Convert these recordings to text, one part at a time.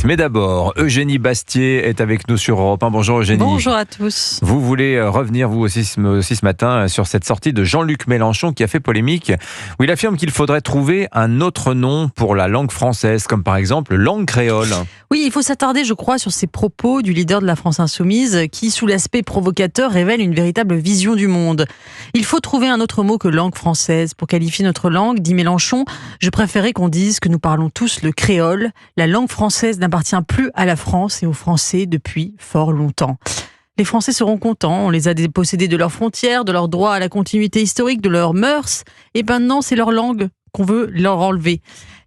suite. Mais d'abord, Eugénie Bastier est avec nous sur Europe 1. Bonjour Eugénie. Bonjour à tous. Vous voulez revenir vous aussi ce matin sur cette sortie de Jean-Luc Mélenchon qui a fait polémique, où il affirme qu'il faudrait trouver un autre nom pour la langue française, comme par exemple langue créole. Oui, il faut s'attarder, je crois, sur ces propos du leader de la France Insoumise qui, sous l'aspect provocateur, révèle une véritable vision du monde. Il faut trouver un autre mot que langue française pour qualifier notre langue, dit Mélenchon. Je préférais qu'on dise que nous parlons tous le créole. La langue française n'appartient plus à la France et aux Français depuis fort longtemps. Les Français seront contents, on les a dépossédés de leurs frontières, de leur droit à la continuité historique, de leurs mœurs, et maintenant c'est leur langue qu'on veut leur enlever.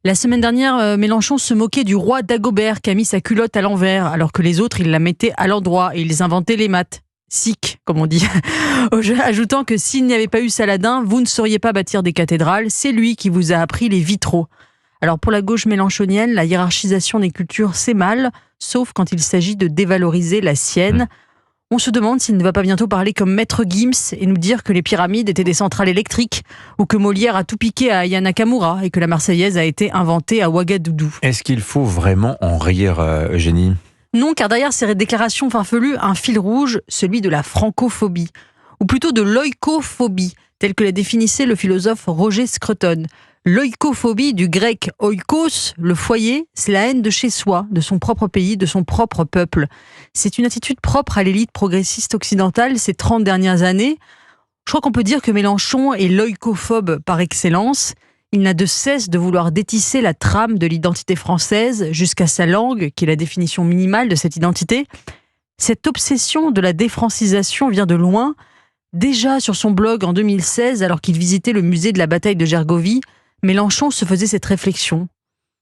La semaine dernière, Mélenchon se moquait du roi Dagobert qui a mis sa culotte à l'envers, alors que les autres, ils la mettaient à l'endroit et ils inventaient les maths. Sick, comme on dit. Ajoutant que s'il n'y avait pas eu Saladin, vous ne sauriez pas bâtir des cathédrales, c'est lui qui vous a appris les vitraux. Alors pour la gauche mélenchonienne, la hiérarchisation des cultures, c'est mal, sauf quand il s'agit de dévaloriser la sienne. On se demande s'il ne va pas bientôt parler comme Maître Gims et nous dire que les pyramides étaient des centrales électriques ou que Molière a tout piqué à Aya Nakamura et que la Marseillaise a été inventée à Ouagadougou. Est-ce qu'il faut vraiment en rire, Eugénie ? Non, car derrière ces déclarations farfelues, un fil rouge, celui de la francophobie, ou plutôt de l'oikophobie, tel que l'a définissait le philosophe Roger Scruton. L'oikophobie, du grec oikos, le foyer, c'est la haine de chez soi, de son propre pays, de son propre peuple. C'est une attitude propre à l'élite progressiste occidentale ces 30 dernières années. Je crois qu'on peut dire que Mélenchon est l'oikophobe par excellence. Il n'a de cesse de vouloir détisser la trame de l'identité française jusqu'à sa langue, qui est la définition minimale de cette identité. Cette obsession de la défrancisation vient de loin. Déjà sur son blog en 2016, alors qu'il visitait le musée de la bataille de Gergovie, Mélenchon se faisait cette réflexion.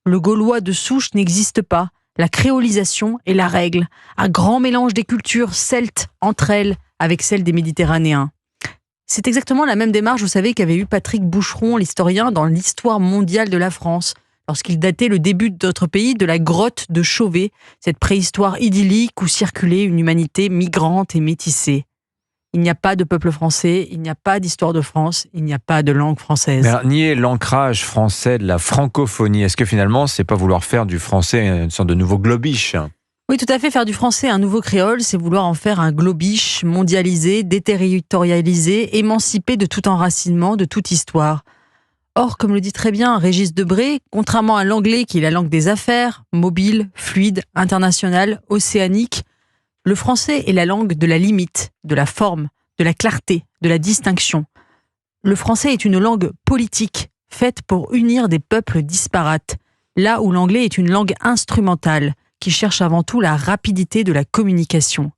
Le gaulois de souche n'existe pas. La créolisation est la règle. Un grand mélange des cultures celtes entre elles avec celles des Méditerranéens. C'est exactement la même démarche, vous savez, qu'avait eu Patrick Boucheron, l'historien, dans l'histoire mondiale de la France, lorsqu'il datait le début de notre pays de la grotte de Chauvet, cette préhistoire idyllique où circulait une humanité migrante et métissée. Il n'y a pas de peuple français, il n'y a pas d'histoire de France, il n'y a pas de langue française. Mais nier l'ancrage français de la francophonie, est-ce que finalement, c'est pas vouloir faire du français une sorte de nouveau globish ? Oui, tout à fait. Faire du français un nouveau créole, c'est vouloir en faire un globish mondialisé, déterritorialisé, émancipé de tout enracinement, de toute histoire. Or, comme le dit très bien Régis Debray, contrairement à l'anglais qui est la langue des affaires, mobile, fluide, internationale, océanique, le français est la langue de la limite, de la forme, de la clarté, de la distinction. Le français est une langue politique, faite pour unir des peuples disparates, là où l'anglais est une langue instrumentale, qui cherche avant tout la rapidité de la communication.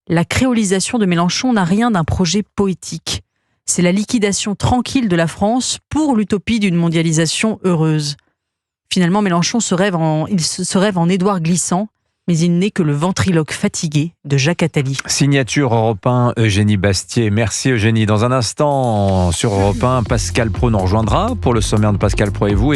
La créolisation de Mélenchon n'a rien d'un projet poétique. C'est la liquidation tranquille de la France pour l'utopie d'une mondialisation heureuse. Finalement, Mélenchon se rêve en Édouard Glissant, mais il n'est que le ventriloque fatigué de Jacques Attali. Signature Europe 1, Eugénie Bastier. Merci Eugénie. Dans un instant, sur Europe 1, Pascal Praud nous rejoindra pour le sommaire de Pascal Praud et vous.